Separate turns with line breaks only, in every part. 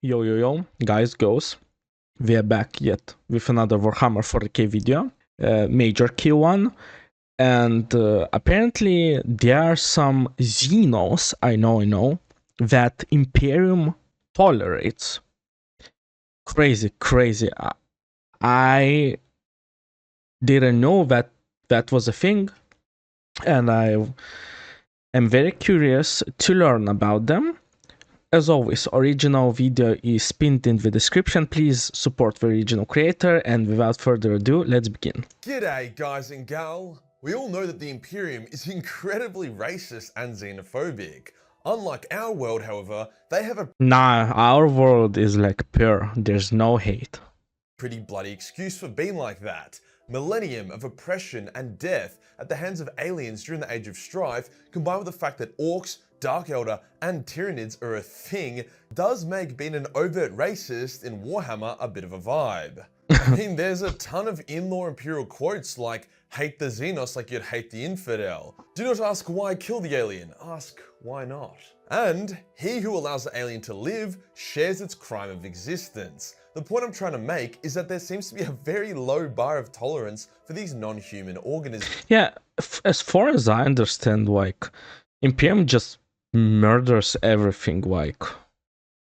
Yo, guys, girls, we are back yet with another Warhammer 40k video, MajorKill one, and apparently there are some Xenos, I know, that Imperium tolerates. Crazy. I didn't know that that was a thing, and I am very curious to learn about them. As always, original video is pinned in the description. Please support the original creator, and without further ado, let's begin.
G'day guys and gal. We all know that the Imperium is incredibly racist and xenophobic. Unlike our world, however, they have a
Nah, our world is like pure. There's no hate.
pretty bloody excuse for being like that. Millennium of oppression and death at the hands of aliens during the Age of Strife, combined with the fact that orcs, Dark Elder, and Tyranids are a thing, does make being an overt racist in Warhammer a bit of a vibe. I mean, there's a ton of in-law Imperial quotes like, hate the Xenos like you'd hate the infidel. Do not ask why kill the alien, ask why not. And he who allows the alien to live shares its crime of existence. The point I'm trying to make is that there seems to be a very low bar of tolerance for these non-human organisms.
Yeah, as far as I understand, like, Imperium just murders everything, like,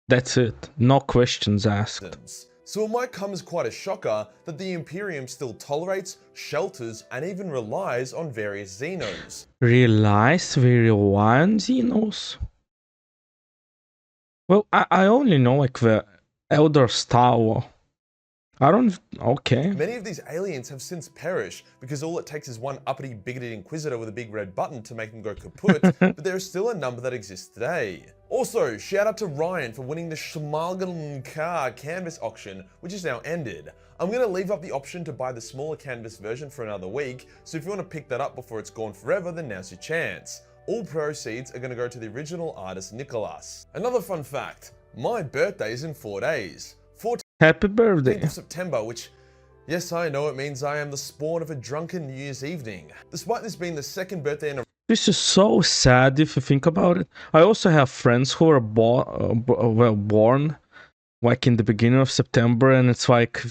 that's it. No questions asked.
So it might come as quite a shocker that the Imperium still tolerates, shelters, and even relies on various Xenos.
They rely on Xenos? Well, I only know, like, the Elder Tower. I don't... okay.
Many of these aliens have since perished because all it takes is one uppity, bigoted Inquisitor with a big red button to make them go kaput, but there is still a number that exists today. Also, shout out to Ryan for winning the Schmalgen car canvas auction, which is now ended. I'm going to leave up the option to buy the smaller canvas version for another week, so if you want to pick that up before it's gone forever, then now's your chance. All proceeds are going to go to the original artist Nicholas. Another fun fact, my birthday is in 4 days.
Happy birthday.
10th of September, which, yes, I know it means I am the spawn of a drunken New Year's evening. Despite this being the second birthday in a
This is so sad if you think about it. I also have friends who were born like in the beginning of September, and it's like,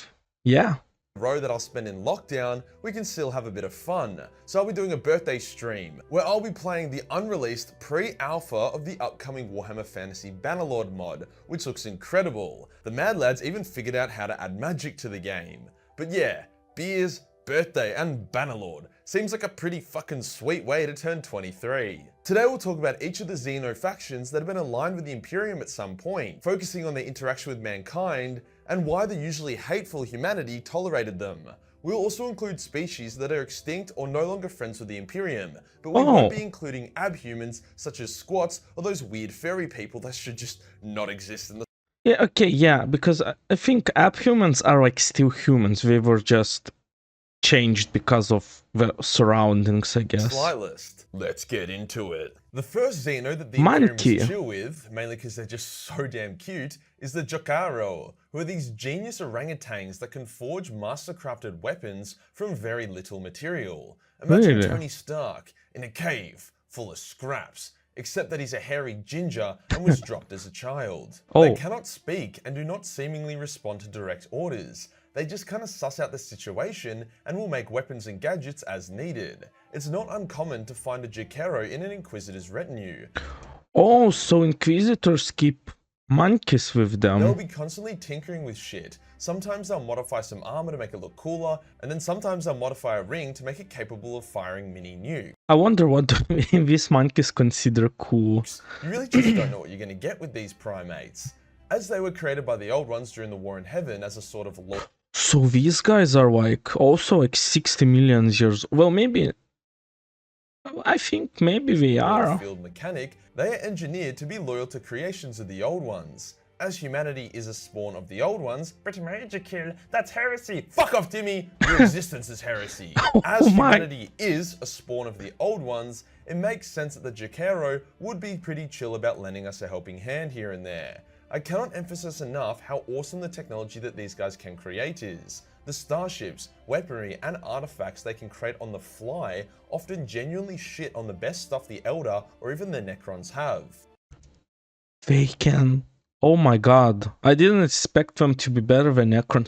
yeah.
row that I'll spend in lockdown, we can still have a bit of fun. So I'll be doing a birthday stream, where I'll be playing the unreleased pre-alpha of the upcoming Warhammer Fantasy Bannerlord mod, which looks incredible. The Mad Lads even figured out how to add magic to the game. But yeah, beers, birthday, and Bannerlord seems like a pretty fucking sweet way to turn 23. Today we'll talk about each of the Xeno factions that have been aligned with the Imperium at some point, focusing on their interaction with mankind, and why the usually hateful humanity tolerated them. We'll also include species that are extinct or no longer friends with the Imperium, but we won't be including abhumans such as squats or those weird furry people that should just not exist in the...
Yeah, okay, yeah, because I think abhumans are like still humans. They were just changed because of the surroundings, I guess.
Slight list. Let's get into it. The first Xeno that the Imperium is chill with, mainly because they're just so damn cute, is the Jokaro, who are these genius orangutans that can forge master-crafted weapons from very little material. Imagine Tony Stark in a cave full of scraps, except that he's a hairy ginger and was dropped as a child. They cannot speak and do not seemingly respond to direct orders. They just kind of suss out the situation and will make weapons and gadgets as needed. It's not uncommon to find a Jokaro in an Inquisitor's retinue.
Oh, so Inquisitors keep monkeys with them.
They'll be constantly tinkering with shit. Sometimes they'll modify some armor to make it look cooler, and then sometimes they'll modify a ring to make it capable of firing mini nukes.
I wonder what these monkeys consider cool.
You really just don't know what you're going to get with these primates, as they were created by the Old Ones during the War in Heaven as a sort of law.
So these guys are like also like 60 million years. Well, maybe. I think maybe they are.
Field mechanic, they are engineered to be loyal to creations of the Old Ones. As humanity is a spawn of the Old Ones, but MajorKill, that's heresy. Fuck off, Timmy. Your existence is heresy. As humanity is a spawn of the Old Ones, it makes sense that the Jokaro would be pretty chill about lending us a helping hand here and there. I cannot emphasize enough how awesome the technology that these guys can create is. The starships, weaponry, and artifacts they can create on the fly often genuinely shit on the best stuff the Elder or even the Necrons have.
They can Oh my god. I didn't expect them to be better than Necron.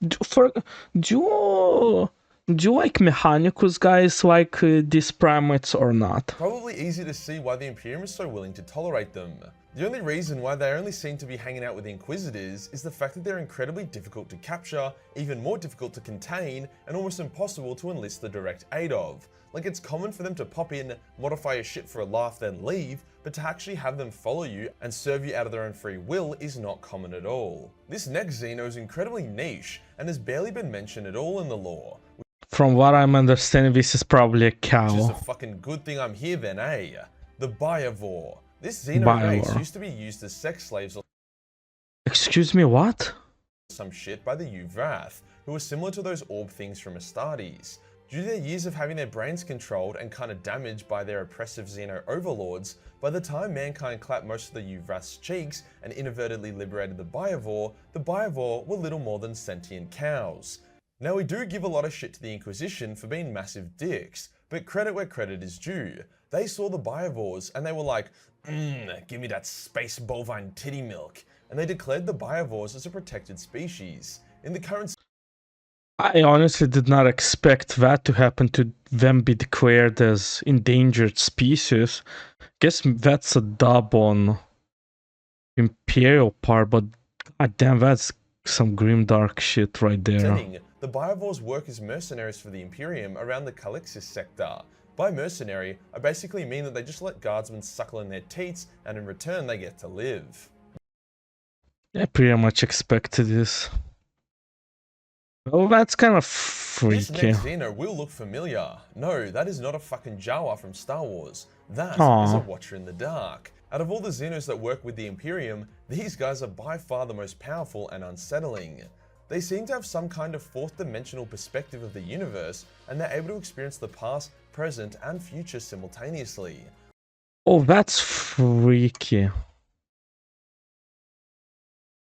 Do, for, do you, do you like Mechanicus guys like these primates or not?
Probably easy to see why the Imperium is so willing to tolerate them. The only reason why they only seem to be hanging out with the Inquisitors is the fact that they're incredibly difficult to capture, even more difficult to contain, and almost impossible to enlist the direct aid of. Like, it's common for them to pop in, modify your shit for a laugh, then leave, but to actually have them follow you and serve you out of their own free will is not common at all. This next Xeno is incredibly niche and has barely been mentioned at all in the lore.
From what I'm understanding, this is probably a
Which is a
cow.
fucking good thing I'm here then, eh? The Biovore. This Xeno race
Biowar.
used to be used as sex slaves or
Excuse me, what?
some shit by the Uvrath, who were similar to those orb things from Astartes. Due to their years of having their brains controlled and kinda damaged by their oppressive Xeno overlords, by the time mankind clapped most of the Uvrath's cheeks and inadvertently liberated the Biovore were little more than sentient cows. Now, we do give a lot of shit to the Inquisition for being massive dicks, but credit where credit is due. They saw the Biovores and they were like, give me that space bovine titty milk, and they declared the Biovores as a protected species. In the current
I honestly did not expect that to happen, to them be declared as endangered species. Guess that's a dub on Imperial part, but god damn, that's some grimdark shit right there.
setting, the Biovores work as mercenaries for the Imperium around the Calixis sector. By mercenary, I basically mean that they just let guardsmen suckle in their teats and in return they get to live.
I pretty much expected this. Well, that's kind of
This
freaky.
next Xeno will look familiar. No, that is not a fucking Jawa from Star Wars. That is a
Aw.
Watcher in the Dark. Out of all the Xenos that work with the Imperium, these guys are by far the most powerful and unsettling. They seem to have some kind of fourth dimensional perspective of the universe, and they're able to experience the past, present, and future simultaneously.
Oh, that's freaky.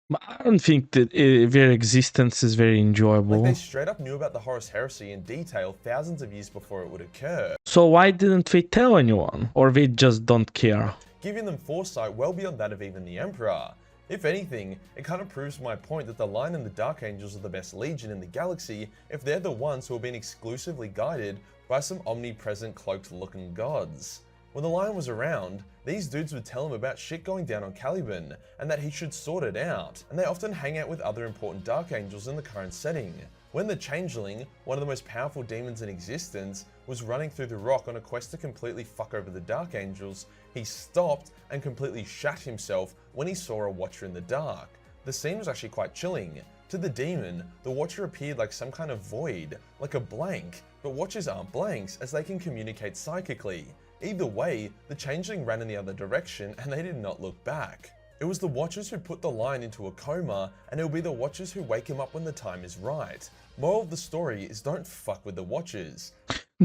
But I don't think that their existence is very
Like,
enjoyable.
they straight up knew about the Horus Heresy in detail thousands of years before it would occur,
So why didn't they tell anyone? Or they just don't care?
giving them foresight well beyond that of even the Emperor. If anything, it kind of proves my point that the Lion and the Dark Angels are the best legion in the galaxy if they're the ones who have been exclusively guided by some omnipresent cloaked looking gods. When the Lion was around, these dudes would tell him about shit going down on Caliban and that he should sort it out, and they often hang out with other important Dark Angels in the current setting. When the Changeling, one of the most powerful demons in existence, was running through the rock on a quest to completely fuck over the Dark Angels, he stopped and completely shat himself when he saw a Watcher in the dark. The scene was actually quite chilling. To the demon, the Watcher appeared like some kind of void, like a blank, but Watchers aren't blanks as they can communicate psychically. Either way, the Changeling ran in the other direction and they did not look back. It was the Watchers who put the Lion into a coma, and it will be the Watchers who wake him up when the time is right. Moral of the story is don't fuck with the Watchers.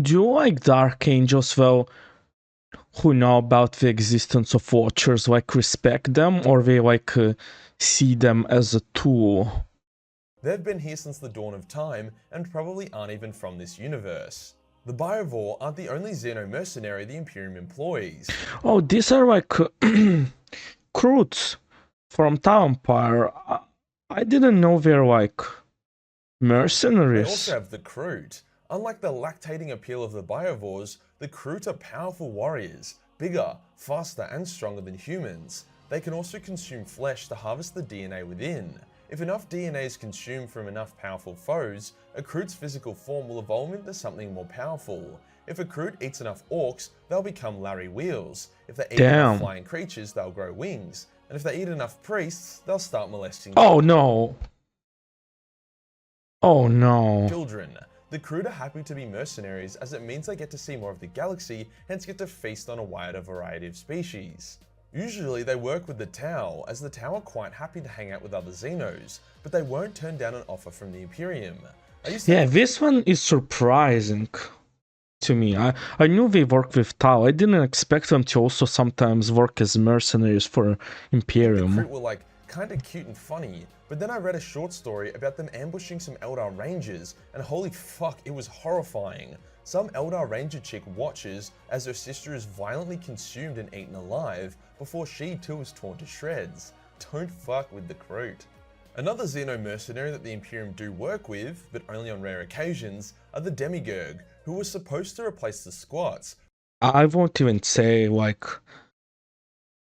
Do you like Dark Angels though, who know about the existence of Watchers, like respect them, or they like see them as a tool?
They've been here since the dawn of time and probably aren't even from this universe. The Biovore aren't the only Xeno mercenary the Imperium employs.
Oh, these are like Croods from Tau Empire. I didn't know they're like
They
mercenaries.
also have the Kroot. Unlike the lactating appeal of the Biovores, the Kroot are powerful warriors, bigger, faster, and stronger than humans. They can also consume flesh to harvest the DNA within. If enough DNA is consumed from enough powerful foes, a Kroot's physical form will evolve into something more powerful. If a Kroot eats enough orcs, they'll become Larry Wheels. If they eat enough flying creatures, they'll grow wings. And if they eat enough priests, they'll start molesting
Oh no. Oh no.
children. The Kroot are happy to be mercenaries as it means they get to see more of the galaxy, hence get to feast on a wider variety of species. Usually they work with the Tau, as the Tau are quite happy to hang out with other Xenos, but they won't turn down an offer from the Imperium.
Yeah, this one is surprising to me. I knew they work with Tau. I didn't expect them to also sometimes work as mercenaries for
The
Imperium.
Kroot were like kinda cute and funny, but then I read a short story about them ambushing some Eldar Rangers, and holy fuck, it was horrifying. Some Eldar Ranger chick watches as her sister is violently consumed and eaten alive before she too is torn to shreds. don't fuck with the Kroot. Another Xeno mercenary that the Imperium do work with, but only on rare occasions, are the Demiurge, who were supposed to replace the Squats.
I won't even say, like,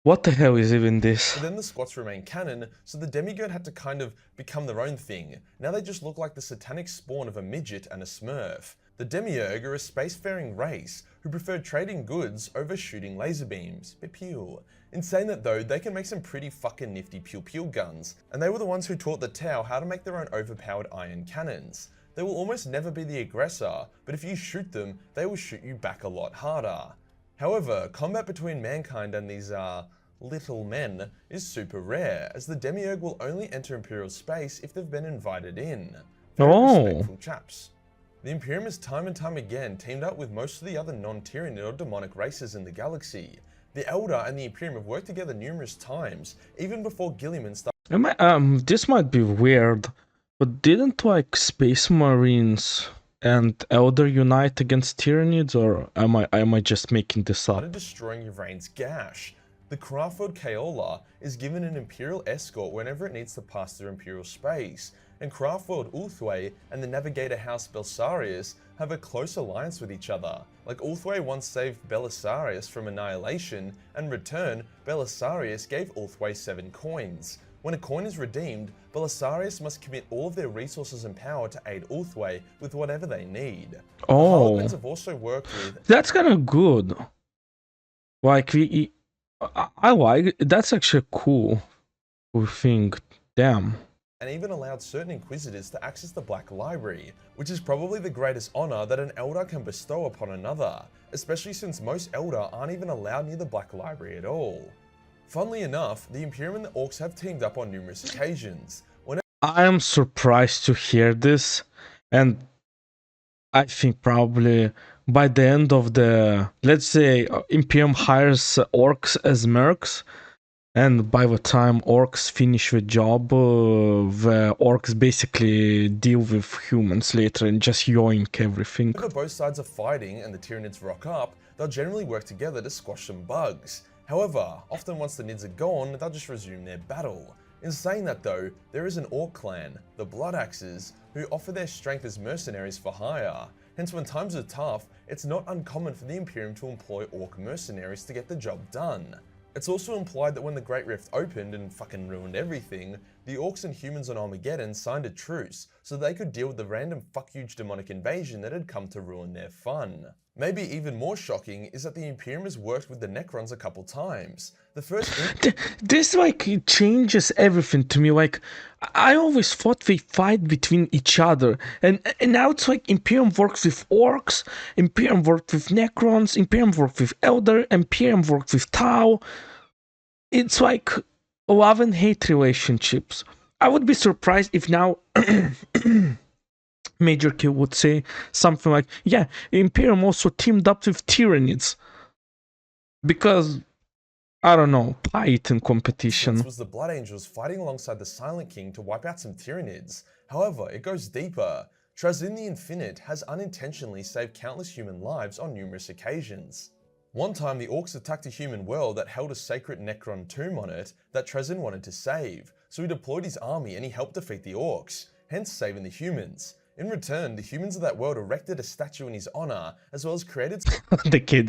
what the hell is even this?
But then the Squats remain canon, so the Demiurge had to kind of become their own thing. Now they just look like the satanic spawn of a midget and a smurf. The Demiurge are a spacefaring race who preferred trading goods over shooting laser beams. Pew. In saying that though, they can make some pretty fucking nifty pew-pew guns, and they were the ones who taught the Tau how to make their own overpowered iron cannons. They will almost never be the aggressor, but if you shoot them, they will shoot you back a lot harder. However, combat between mankind and these, little men is super rare, as the Demiurge will only enter Imperial space if they've been invited in. Very respectful chaps. The Imperium has time and time again teamed up with most of the other non-Tyranid or demonic races in the galaxy. The Elder and the Imperium have worked together numerous times, even before Gilliman started.
This might be weird, but didn't like Space Marines and Elder unite against Tyranids, or am I just making this up?
Destroying Yvrane's gash. The Craftworld Kaola is given an Imperial escort whenever it needs to pass through Imperial space, and Craftworld Ulthwé and the Navigator House Belisarius have a close alliance with each other. Like Ulthwé once saved Belisarius from annihilation, and in return, Belisarius gave Ulthwé 7 coins. When a coin is redeemed, Belisarius must commit all of their resources and power to aid Ulthwé with whatever they need. The Harlequins have also worked with...
That's kind of good. Like, I like, that's actually cool thing, damn.
And even allowed certain Inquisitors to access the Black Library, which is probably the greatest honor that an Elder can bestow upon another, especially since most Elder aren't even allowed near the Black Library at all. Funnily enough, the Imperium and the Orcs have teamed up on numerous occasions.
I am surprised to hear this, and I think probably by the end of the, let's say, Imperium hires Orcs as mercs, and by the time Orcs finish the job, the Orcs basically deal with humans later and just yoink everything.
Whenever both sides are fighting and the Tyranids rock up, they'll generally work together to squash some bugs. However, often once the Nids are gone, they'll just resume their battle. In saying that though, there is an Orc clan, the Blood Axes, who offer their strength as mercenaries for hire. Hence when times are tough, it's not uncommon for the Imperium to employ Orc mercenaries to get the job done. It's also implied that when the Great Rift opened and fucking ruined everything, the Orcs and humans on Armageddon signed a truce so they could deal with the random fuck-huge demonic invasion that had come to ruin their fun. Maybe even more shocking is that the Imperium has worked with the Necrons a couple times. The first...
This like changes everything to me. Like, I always thought they fight between each other, and now it's like Imperium works with Orcs, Imperium works with Necrons, Imperium works with Elder, Imperium works with Tau. It's like love and hate relationships. I would be surprised if now MajorKill would say something like, yeah, Imperium also teamed up with Tyranids. Because, I don't know, fight and competition.
This was the Blood Angels fighting alongside the Silent King to wipe out some Tyranids. However, it goes deeper. Trazyn the Infinite has unintentionally saved countless human lives on numerous occasions. One time the Orcs attacked a human world that held a sacred Necron tomb on it that Trazyn wanted to save, so he deployed his army and he helped defeat the Orcs, hence saving the humans. In return, the humans of that world erected a statue in his honor, as well as created
the kid,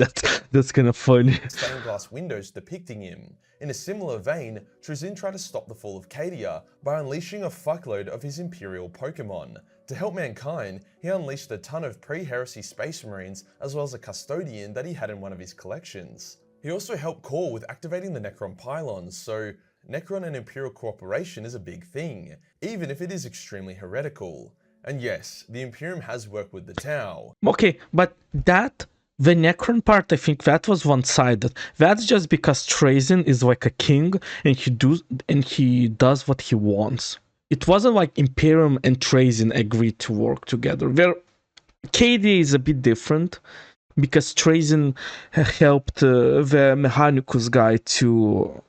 that's kind of funny.
Stained glass windows depicting him. In a similar vein, Trazyn tried to stop the fall of Cadia by unleashing a fuckload of his Imperial Pokemon. To help mankind, he unleashed a ton of pre-heresy Space Marines, as well as a Custodian that he had in one of his collections. He also helped Core with activating the Necron pylons, so Necron and Imperial cooperation is a big thing, even if it is extremely heretical. And yes, the Imperium has worked with the Tau.
Okay, but the Necron part, I think that was one-sided. That's just because Trazyn is like a king and he does what he wants. It wasn't like Imperium and Trazyn agreed to work together. Where KD is a bit different because Trazyn helped the Mechanicus guy to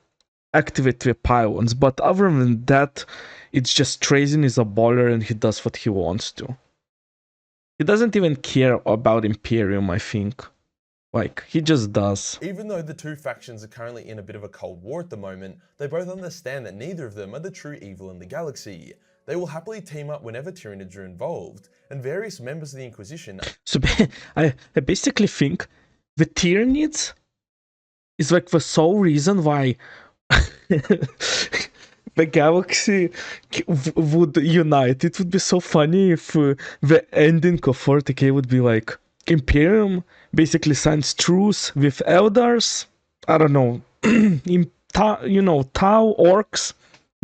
activate the pylons, but other than that, it's just Trazyn is a baller and he does what he wants to. He doesn't even care about Imperium, I think. Like, he just does.
Even though the two factions are currently in a bit of a cold war at the moment, they both understand that neither of them are the true evil in the galaxy. They will happily team up whenever Tyranids are involved, and various members of the Inquisition.
So I basically think the Tyranids is like the sole reason why the galaxy would unite. It would be so funny if the ending of 40k would be like Imperium basically signs truce with Eldars. I don't know, Tau orcs,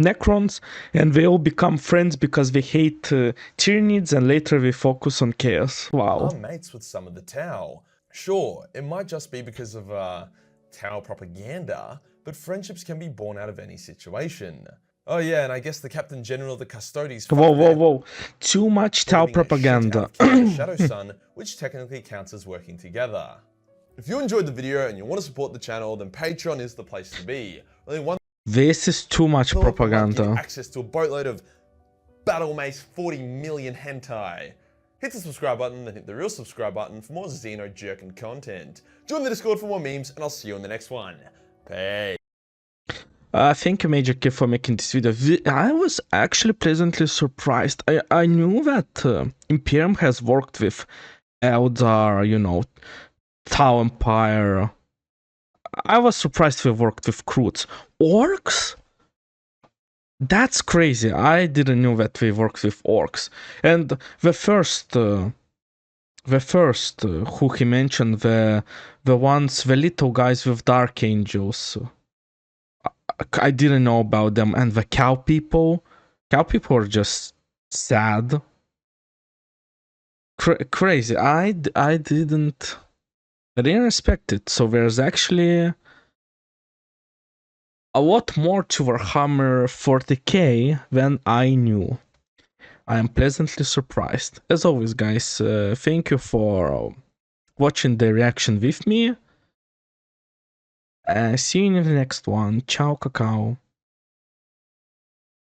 Necrons, and they all become friends because they hate Tyranids, and later they focus on chaos. Wow.
Are mates with some of the Tau. Sure, it might just be because of Tau propaganda, but friendships can be born out of any situation. Oh yeah, and I guess the Captain General of the Custodes.
Whoa. Too much Tau propaganda.
Shadow Sun, which technically counts as working together. If you enjoyed the video and you want to support the channel, then Patreon is the place to be. Only one.
This is too much propaganda.
Access to a boatload of Battle Mace 40 million hentai. Hit the subscribe button, then hit the real subscribe button for more Xeno jerkin content. Join the Discord for more memes, and I'll see you in the next one. Peace.
Thank you, MajorKill, for making this video. I was actually pleasantly surprised. I knew that Imperium has worked with Eldar, Tau Empire. I was surprised they worked with Kroots. Orcs? That's crazy. I didn't know that they worked with orcs. And the first who he mentioned, the little guys with dark angels. I didn't know about them. And the cow people are just sad. Crazy. I didn't expect it. So there's actually a lot more to Warhammer 40k than I knew. I am pleasantly surprised. As always, guys, thank you for watching the reaction with me. See you in the next one. Ciao, cacao.